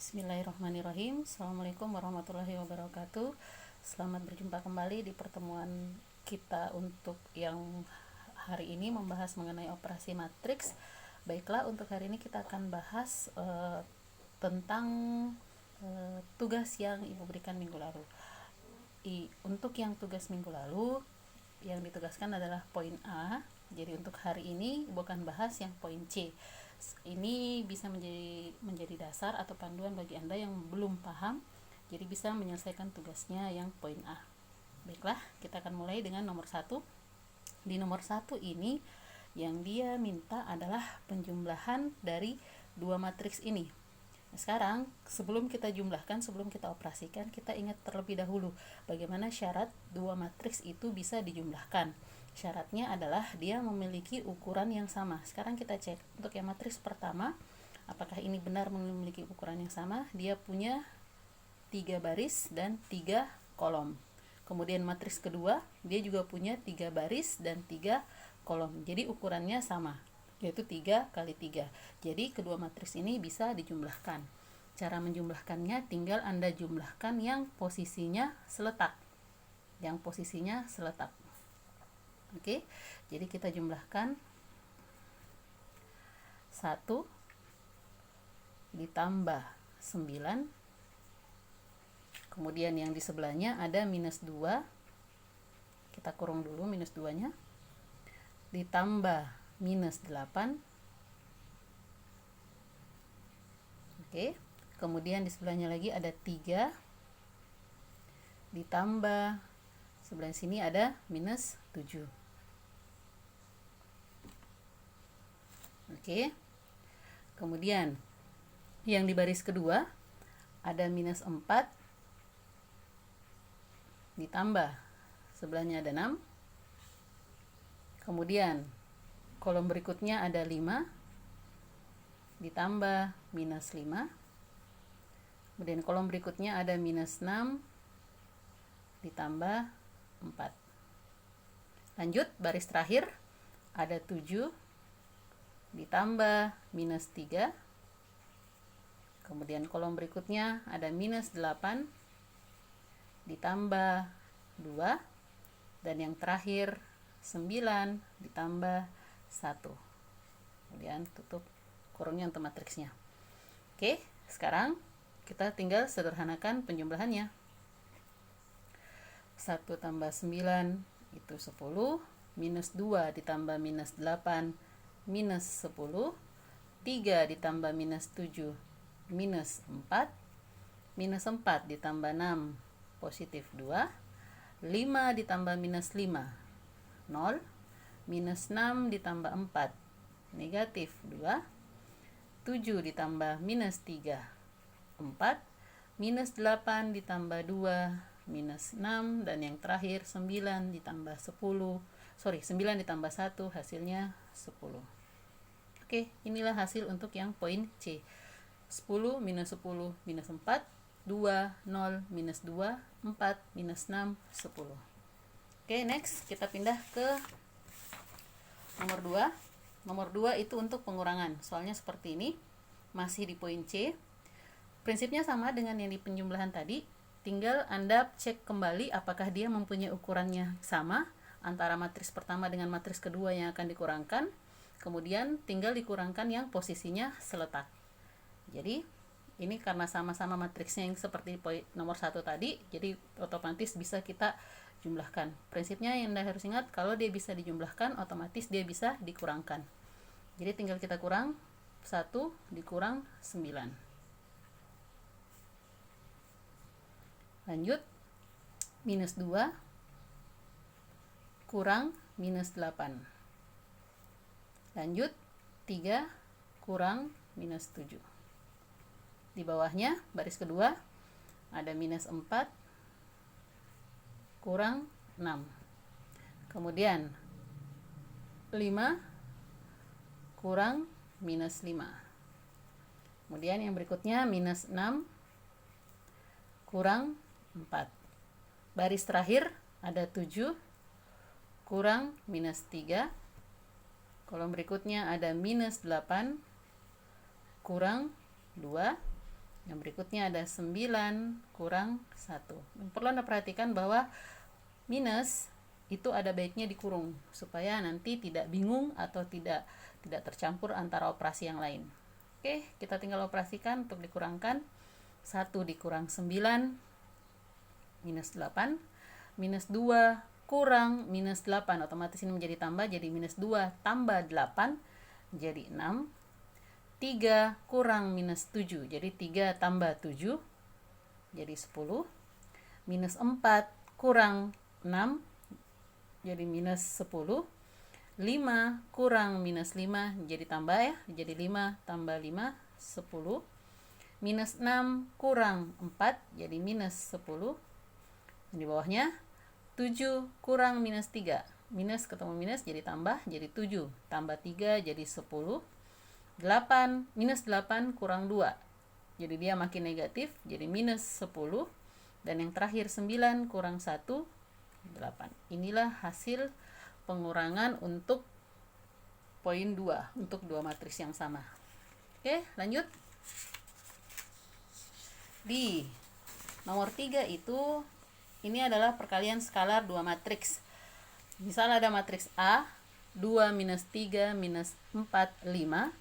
Bismillahirrahmanirrahim. Assalamualaikum warahmatullahi wabarakatuh. Selamat berjumpa kembali di pertemuan kita untuk yang hari ini membahas mengenai operasi matriks. Baiklah, untuk hari ini kita akan bahas tentang tugas yang Ibu berikan minggu lalu. Untuk yang tugas minggu lalu, yang ditugaskan adalah poin A. Jadi untuk hari ini bukan bahas yang poin C. Ini bisa menjadi dasar atau panduan bagi Anda yang belum paham, jadi bisa menyelesaikan tugasnya yang poin A. Baiklah, kita akan mulai dengan nomor 1. Di nomor 1 ini yang dia minta adalah penjumlahan dari dua matriks ini. Nah, sekarang sebelum kita jumlahkan, sebelum kita operasikan, kita ingat terlebih dahulu bagaimana syarat dua matriks itu bisa dijumlahkan. Syaratnya adalah dia memiliki ukuran yang sama. Sekarang kita cek untuk yang matriks pertama, apakah ini benar memiliki ukuran yang sama. Dia punya 3 baris dan 3 kolom. Kemudian matriks kedua, dia juga punya 3 baris dan 3 kolom. Jadi ukurannya sama, yaitu 3 kali 3. Jadi kedua matriks ini bisa dijumlahkan. Cara menjumlahkannya tinggal Anda jumlahkan yang posisinya seletak. Oke, jadi kita jumlahkan 1 ditambah 9. Kemudian yang di sebelahnya ada minus 2. Kita kurung dulu minus 2-nya. Ditambah minus 8. Oke, kemudian di sebelahnya lagi ada 3. Ditambah sebelah sini ada minus 7. Oke. Kemudian yang di baris kedua ada minus 4 ditambah sebelahnya ada 6. Kemudian kolom berikutnya ada 5 ditambah minus 5. Kemudian kolom berikutnya ada minus 6 ditambah 4. Lanjut, baris terakhir ada 7 ditambah minus 3. Kemudian kolom berikutnya ada minus 8 ditambah 2. Dan yang terakhir 9 ditambah 1. Kemudian tutup kurungnya untuk matriksnya. Oke, sekarang kita tinggal sederhanakan penjumlahannya. 1 tambah 9 itu 10. Minus 2 ditambah minus 8 minus 10. 3 ditambah minus 7 minus 4. Minus 4 ditambah 6 positif 2. 5 ditambah minus 5 0. Minus 6 ditambah 4 negatif 2. 7 ditambah minus 3 4. Minus 8 ditambah 2 minus 6. Dan yang terakhir 9 ditambah 9 ditambah 1 hasilnya 10. Oke, inilah hasil untuk yang poin C. 10 minus 10 minus 4, 2, 0, minus 2, 4, minus 6, 10. Oke, next kita pindah ke nomor 2. Nomor 2 itu untuk pengurangan. Soalnya seperti ini, masih di poin C. Prinsipnya sama dengan yang di penjumlahan tadi. Tinggal Anda cek kembali apakah dia mempunyai ukurannya sama antara matriks pertama dengan matriks kedua yang akan dikurangkan. Kemudian tinggal dikurangkan yang posisinya seletak. Jadi ini karena sama-sama matriksnya yang seperti poin nomor 1 tadi, jadi otomatis bisa kita jumlahkan. Prinsipnya yang Anda harus ingat, kalau dia bisa dijumlahkan, otomatis dia bisa dikurangkan. Jadi tinggal kita kurang 1 dikurang 9. Lanjut, minus 2 kurang minus 8. Lanjut, 3 kurang minus 7. Di bawahnya, baris kedua, ada minus 4 kurang 6. Kemudian, 5 kurang minus 5. Kemudian yang berikutnya, minus 6 kurang 4. Baris terakhir, ada 7 kurang minus 3. Kolom berikutnya ada minus 8 kurang 2. Yang berikutnya ada 9 kurang 1. Perlu Anda perhatikan bahwa minus itu ada baiknya dikurung supaya nanti tidak bingung atau tidak tercampur antara operasi yang lain. Oke, kita tinggal operasikan untuk dikurangkan. 1 dikurang 9 minus 8, minus 2 kurang minus 8, otomatis ini menjadi tambah, jadi minus 2 tambah 8 jadi 6. 3 kurang minus 7, jadi 3 tambah 7 jadi 10. Minus 4 kurang 6 jadi minus 10. 5 kurang minus 5 jadi tambah ya, jadi 5 tambah 5 10. Minus 6 kurang 4 jadi minus 10. Di bawahnya 7 kurang minus 3, minus ketemu minus jadi tambah, jadi 7 tambah 3 jadi 10. 8 minus 8 kurang 2, jadi dia makin negatif, jadi minus 10. Dan yang terakhir 9 kurang 1 8. Inilah hasil pengurangan untuk poin 2 untuk dua matriks yang sama. Oke, lanjut. Di nomor 3 itu ini adalah perkalian skalar dua matriks. Misal ada matriks A 2 minus 3 minus 4 5.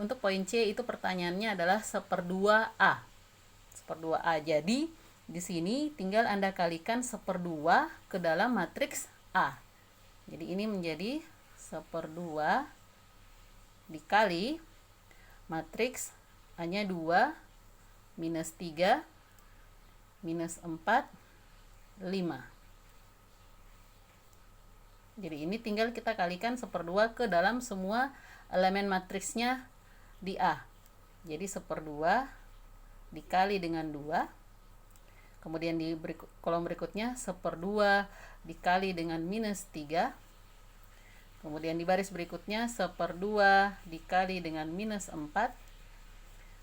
Untuk poin C itu pertanyaannya adalah 1/2 A. 1/2 A. Jadi di sini tinggal Anda kalikan 1/2 ke dalam matriks A. Jadi ini menjadi 1/2 dikali matriks A-nya 2 minus 3 minus 4 5. Jadi ini tinggal kita kalikan 1/2 ke dalam semua elemen matriksnya di A. Jadi 1/2 dikali dengan 2. Kemudian di kolom berikutnya 1/2 dikali dengan minus 3. Kemudian di baris berikutnya 1/2 dikali dengan minus 4.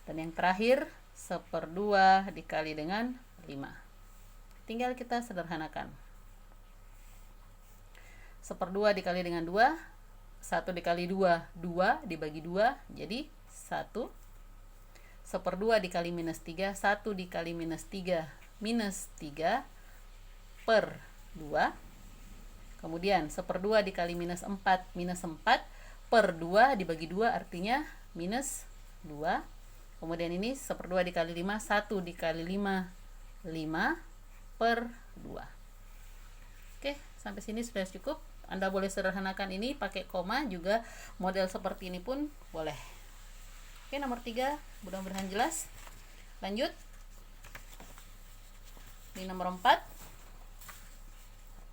Dan yang terakhir 1/2 dikali dengan 5. Tinggal kita sederhanakan. 1/2 dikali dengan 2, 1 dikali 2, 2 dibagi 2, jadi 1. 1/2 dikali minus 3, 1 dikali minus 3, minus 3 per 2. Kemudian 1/2 dikali minus 4 per 2 dibagi 2 artinya minus 2. Kemudian ini 1/2 dikali 5, 1 dikali 5, 5 per 2. Oke, sampai sini sudah cukup. Anda boleh sederhanakan ini pakai koma juga, model seperti ini pun boleh. Oke, nomor 3 mudah-mudahan jelas. Lanjut. Di nomor 4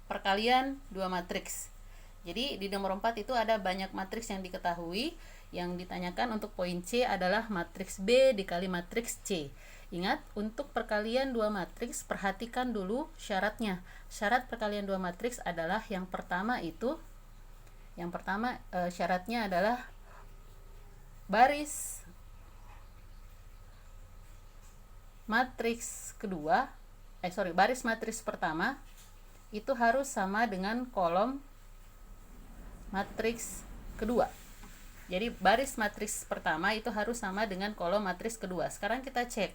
perkalian dua matriks. Jadi di nomor 4 itu ada banyak matriks yang diketahui. Yang ditanyakan untuk poin C adalah matriks B dikali matriks C. Ingat, untuk perkalian dua matriks perhatikan dulu syaratnya. Syarat perkalian dua matriks adalah yang pertama syaratnya adalah baris matriks pertama itu harus sama dengan kolom matriks kedua. Jadi baris matriks pertama itu harus sama dengan kolom matriks kedua. Sekarang kita cek.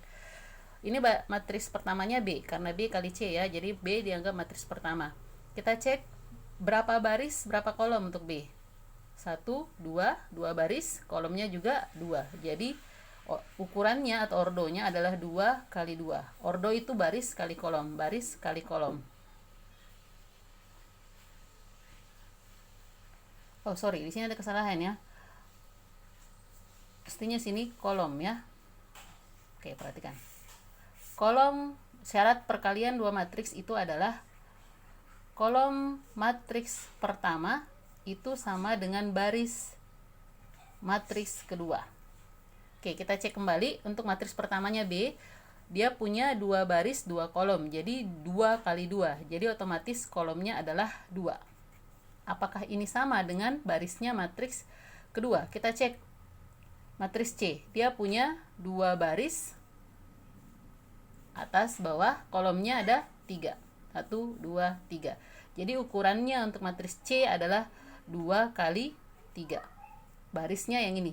Ini matriks pertamanya B, karena B kali C ya. Jadi B dianggap matriks pertama. Kita cek berapa baris, berapa kolom untuk B. 1, 2 baris, kolomnya juga 2. Jadi ukurannya atau ordonya adalah 2 kali 2. Ordo itu baris kali kolom, baris kali kolom. Oh sorry, di sini ada kesalahan ya. Pastinya sini kolom ya. Oke, perhatikan. Kolom syarat perkalian dua matriks itu adalah kolom matriks pertama itu sama dengan baris matriks kedua. Oke, kita cek kembali untuk matriks pertamanya B. Dia punya 2 baris 2 kolom. Jadi 2 kali 2. Jadi otomatis kolomnya adalah 2. Apakah ini sama dengan barisnya matriks kedua? Kita cek. Matriks C, dia punya 2 baris atas bawah, kolomnya ada 3. 1, 2, 3. Jadi ukurannya untuk matriks C adalah 2 kali 3. Barisnya yang ini.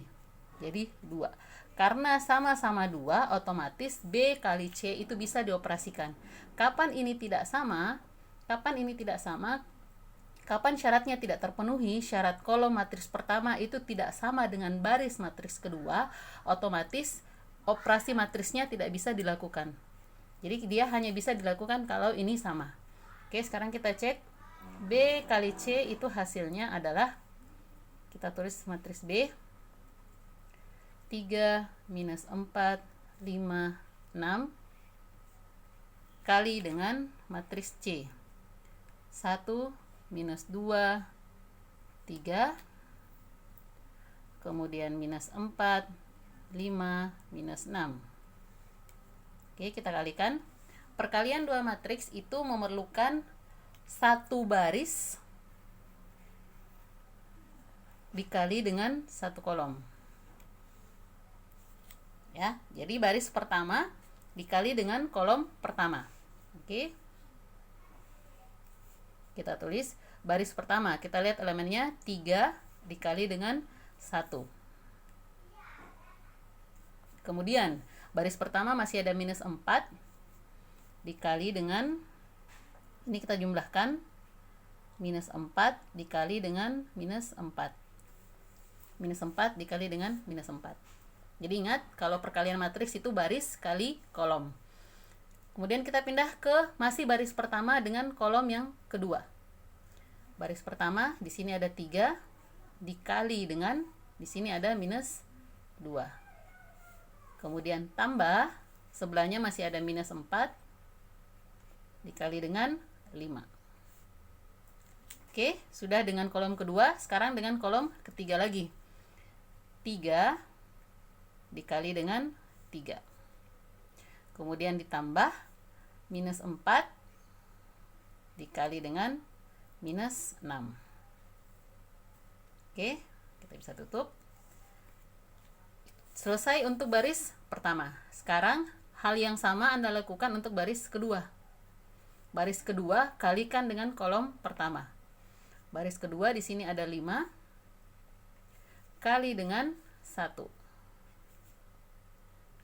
jadi 2. Karena sama-sama 2, otomatis B kali C itu bisa dioperasikan. Kapan ini tidak sama? Kapan syaratnya tidak terpenuhi, syarat kolom matriks pertama itu tidak sama dengan baris matriks kedua, otomatis operasi matriksnya tidak bisa dilakukan. Jadi dia hanya bisa dilakukan kalau ini sama. Oke, sekarang kita cek B kali C itu hasilnya adalah, kita tulis matriks B, 3 minus 4, 5, 6 kali dengan matriks C, 1 minus 2, 3, kemudian minus 4, 5, minus 6. Oke, kita kalikan. Perkalian dua matriks itu memerlukan satu baris dikali dengan satu kolom. Ya, jadi baris pertama dikali dengan kolom pertama. Oke. Kita tulis baris pertama, kita lihat elemennya 3 dikali dengan 1. Kemudian baris pertama masih ada minus 4 dikali dengan, ini kita jumlahkan, minus 4 dikali dengan minus 4. Minus 4 dikali dengan minus 4. Jadi ingat, kalau perkalian matriks itu baris kali kolom. Kemudian kita pindah ke masih baris pertama dengan kolom yang kedua. Baris pertama di sini ada 3 dikali dengan, di sini ada minus 2. Kemudian tambah, sebelahnya masih ada minus 4 dikali dengan 5. Oke, sudah dengan kolom kedua, sekarang dengan kolom ketiga lagi. 3 dikali dengan 3. Kemudian ditambah minus 4 dikali dengan minus 6. Oke, kita bisa tutup. Selesai untuk baris pertama. Sekarang hal yang sama Anda lakukan untuk baris kedua. Baris kedua kalikan dengan kolom pertama. Baris kedua di sini ada 5 kali dengan 1.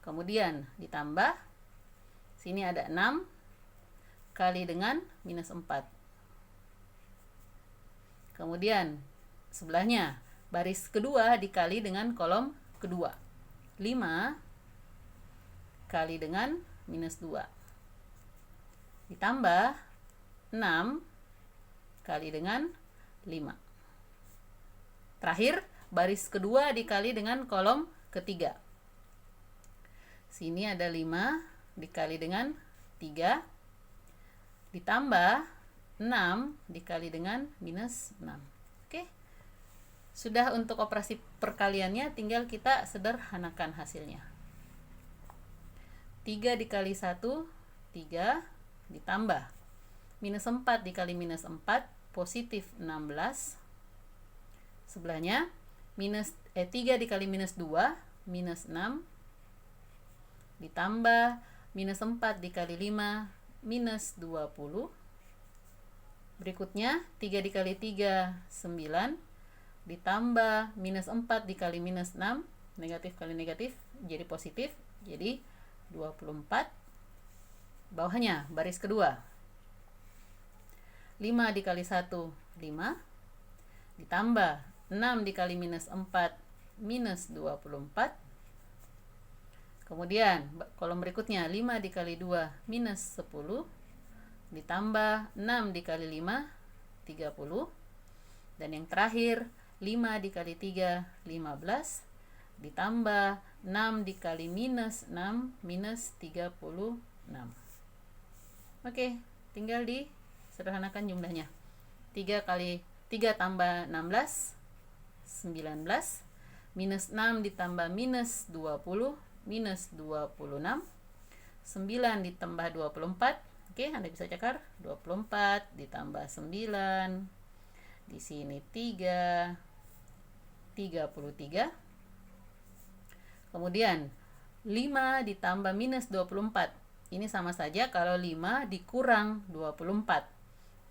Kemudian ditambah, sini ada 6 kali dengan minus 4. Kemudian sebelahnya baris kedua dikali dengan kolom kedua, 5 kali dengan minus 2. Ditambah 6 kali dengan 5. Terakhir, baris kedua dikali dengan kolom ketiga. Sini ada 5 dikali dengan 3 ditambah 6 dikali dengan minus 6. Oke. Sudah untuk operasi perkaliannya, tinggal kita sederhanakan hasilnya. 3 dikali 1, 3 ditambah minus 4 dikali minus 4, positif 16. Sebelahnya minus 3 dikali minus 2, minus 6 ditambah minus 4 dikali 5, minus 20. Berikutnya 3 dikali 3, 9 ditambah minus 4 dikali minus 6, negatif kali negatif jadi positif, jadi 24. Bawahnya baris kedua, 5 dikali 1, 5 ditambah 6 dikali minus 4, minus 24. Kemudian kolom berikutnya 5 dikali 2, minus 10 ditambah 6 dikali 5, 30. Dan yang terakhir 5 dikali 3, 15 ditambah 6 dikali minus 6, minus 36. Oke, tinggal disederhanakan jumlahnya. 3 tambah 16, 19, minus 6 ditambah minus 20, minus 26, 9 ditambah 24. Oke, Anda bisa cakar 24 ditambah 9, di sini 3, 33. Kemudian 5 ditambah minus 24. Ini sama saja kalau 5 dikurang 24.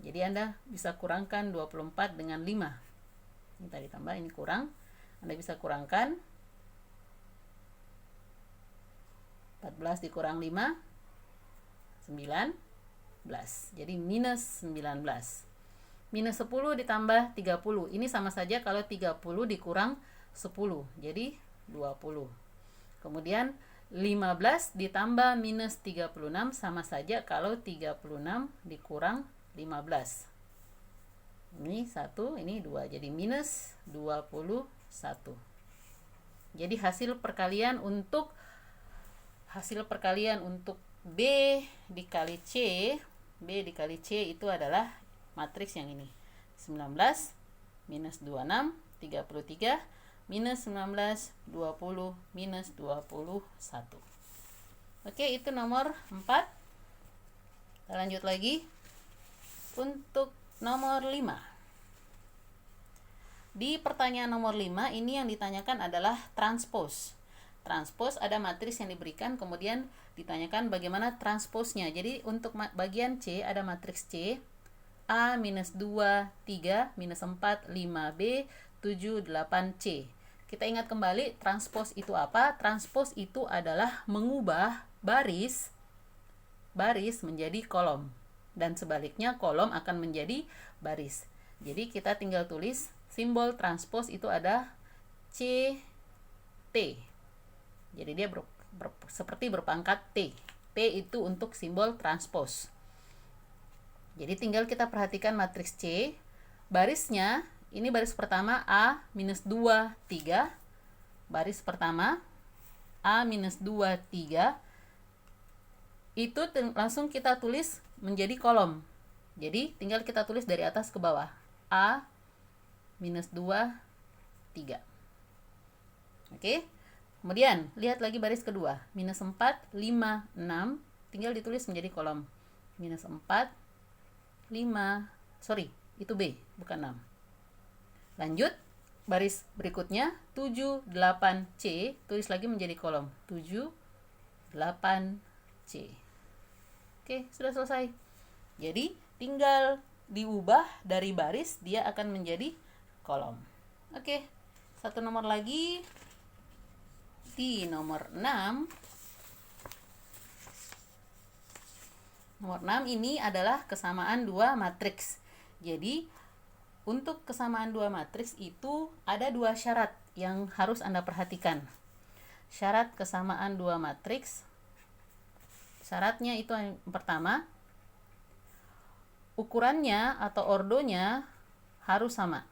Jadi Anda bisa kurangkan 24 dengan 5. Ini tadi tambah, ini kurang. Anda bisa kurangkan 14 dikurang 5, 19. Jadi minus 19. Minus 10 ditambah 30. Ini sama saja kalau 30 dikurang 10. Jadi 20. Kemudian 15 ditambah minus 36 sama saja kalau 36 dikurang 15. Ini 1, ini 2. Jadi minus 21. Jadi hasil perkalian untuk B dikali C, itu adalah matriks yang ini. 19 minus 26, 33 minus 19, 20 minus 21. Oke, itu nomor 4. Kita lanjut lagi. Untuk nomor 5. Di pertanyaan nomor 5 ini yang ditanyakan adalah transpose. Transpose ada matriks yang diberikan, kemudian ditanyakan bagaimana transposnya. Jadi untuk bagian C ada matriks C, A minus 2, 3, minus 4, 5B, 7, 8C. Kita ingat kembali transpose itu apa? Transpose itu adalah mengubah baris menjadi kolom. Dan sebaliknya kolom akan menjadi baris. Jadi kita tinggal tulis simbol transpose itu ada CT. Jadi dia seperti berpangkat T. T itu untuk simbol transpose. Jadi tinggal kita perhatikan matriks C. Barisnya, ini baris pertama A minus 2, 3. Baris pertama A minus 2, 3. Itu langsung kita tulis menjadi kolom. Jadi tinggal kita tulis dari atas ke bawah. A minus 2, 3. Oke. Kemudian lihat lagi baris kedua. Minus 4, 5, 6. Tinggal ditulis menjadi kolom. Minus 4, 5. Sorry, itu B, bukan 6. Lanjut. Baris berikutnya 7, 8C. Tulis lagi menjadi kolom. 7, 8C. Oke, sudah selesai. Jadi tinggal diubah dari baris, dia akan menjadi kolom. Oke, satu nomor lagi. Di nomor 6. Nomor 6 ini adalah kesamaan dua matriks. Jadi untuk kesamaan dua matriks itu ada dua syarat yang harus Anda perhatikan. Syarat kesamaan dua matriks. Syaratnya itu yang pertama, ukurannya atau ordonya harus sama.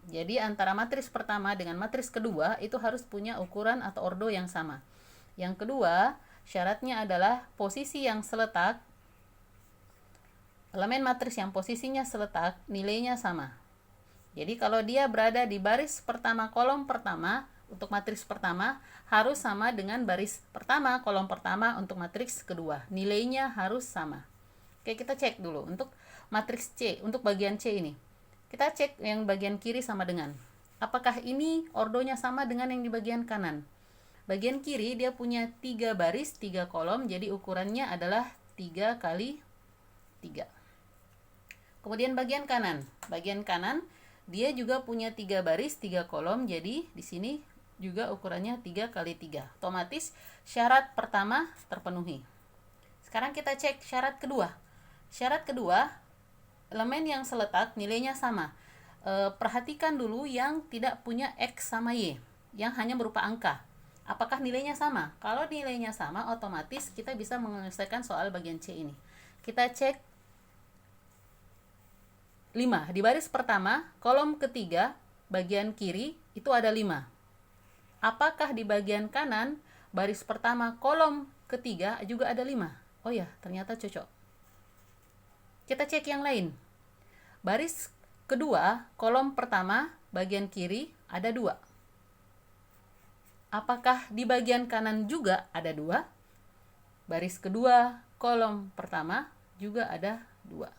Jadi antara matriks pertama dengan matriks kedua itu harus punya ukuran atau ordo yang sama. Yang kedua, syaratnya adalah posisi yang seletak. Elemen matriks yang posisinya seletak nilainya sama. Jadi kalau dia berada di baris pertama kolom pertama untuk matriks pertama harus sama dengan baris pertama kolom pertama untuk matriks kedua. Nilainya harus sama. Oke, kita cek dulu untuk matriks C, untuk bagian C ini. Kita cek yang bagian kiri sama dengan. Apakah ini ordonya sama dengan yang di bagian kanan? Bagian kiri dia punya 3 baris, 3 kolom, jadi ukurannya adalah 3 kali 3. Kemudian bagian kanan. Bagian kanan dia juga punya 3 baris, 3 kolom, jadi di sini juga ukurannya 3 kali 3. Otomatis syarat pertama terpenuhi. Sekarang kita cek syarat kedua. Syarat kedua, elemen yang seletak nilainya sama. Perhatikan dulu yang tidak punya X sama Y, yang hanya berupa angka. Apakah nilainya sama? Kalau nilainya sama, otomatis kita bisa menyelesaikan soal bagian C ini. Kita cek 5. Di baris pertama, kolom ketiga, bagian kiri, itu ada 5. Apakah di bagian kanan, baris pertama, kolom ketiga, juga ada 5? Oh ya, ternyata cocok. Kita cek yang lain. Baris kedua, kolom pertama, bagian kiri, ada 2. Apakah di bagian kanan juga ada 2? Baris kedua, kolom pertama, juga ada 2.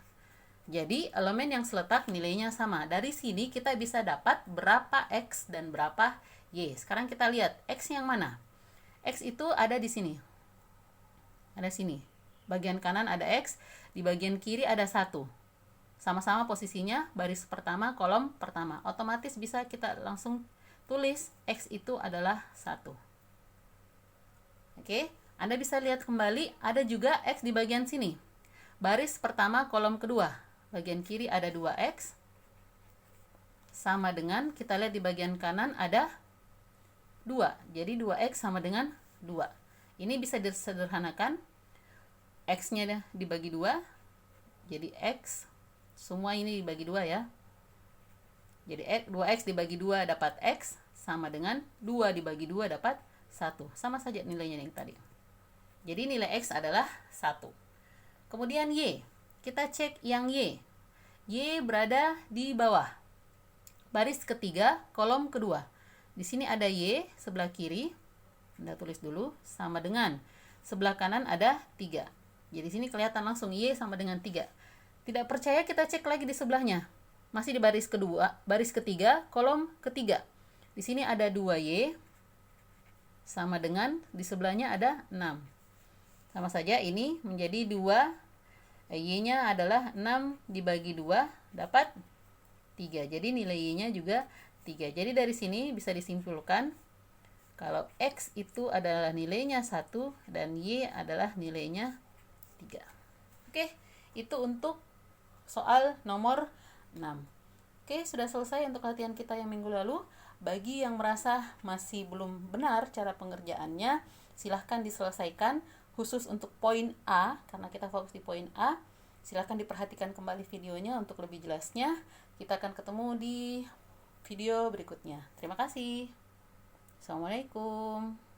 Jadi, elemen yang seletak nilainya sama. Dari sini kita bisa dapat berapa X dan berapa Y. Sekarang kita lihat, X yang mana? X itu ada di sini. Ada sini. Bagian kanan ada X, di bagian kiri ada 1. Sama-sama posisinya baris pertama, kolom pertama. Otomatis bisa kita langsung tulis X itu adalah 1. Oke, Anda bisa lihat kembali, ada juga X di bagian sini. Baris pertama kolom kedua, bagian kiri ada 2X, sama dengan, kita lihat di bagian kanan ada 2. Jadi 2X sama dengan 2. Ini bisa disederhanakan, X-nya dibagi 2, jadi X, semua ini dibagi 2 ya. Jadi 2X dibagi 2 dapat X, sama dengan 2 dibagi 2 dapat 1. Sama saja nilainya yang tadi. Jadi nilai X adalah 1. Kemudian Y. Kita cek yang Y. Y berada di bawah. Baris ketiga, kolom kedua. Di sini ada Y sebelah kiri. Anda tulis dulu, sama dengan sebelah kanan ada 3. Jadi di sini kelihatan langsung Y sama dengan 3. Tidak percaya, kita cek lagi di sebelahnya. Masih di baris kedua, baris ketiga, kolom ketiga. Di sini ada 2Y sama dengan di sebelahnya ada 6. Sama saja ini menjadi 2, Y-nya adalah 6 dibagi 2 dapat 3. Jadi nilai Y-nya juga 3. Jadi dari sini bisa disimpulkan kalau X itu adalah nilainya 1 dan Y adalah nilainya 3. Oke, itu untuk soal nomor 6. Oke, sudah selesai untuk latihan kita yang minggu lalu. Bagi yang merasa masih belum benar cara pengerjaannya, silahkan diselesaikan. Khusus untuk poin A, karena kita fokus di poin A, silahkan diperhatikan kembali videonya untuk lebih jelasnya. Kita akan ketemu di video berikutnya. Terima kasih. Assalamualaikum.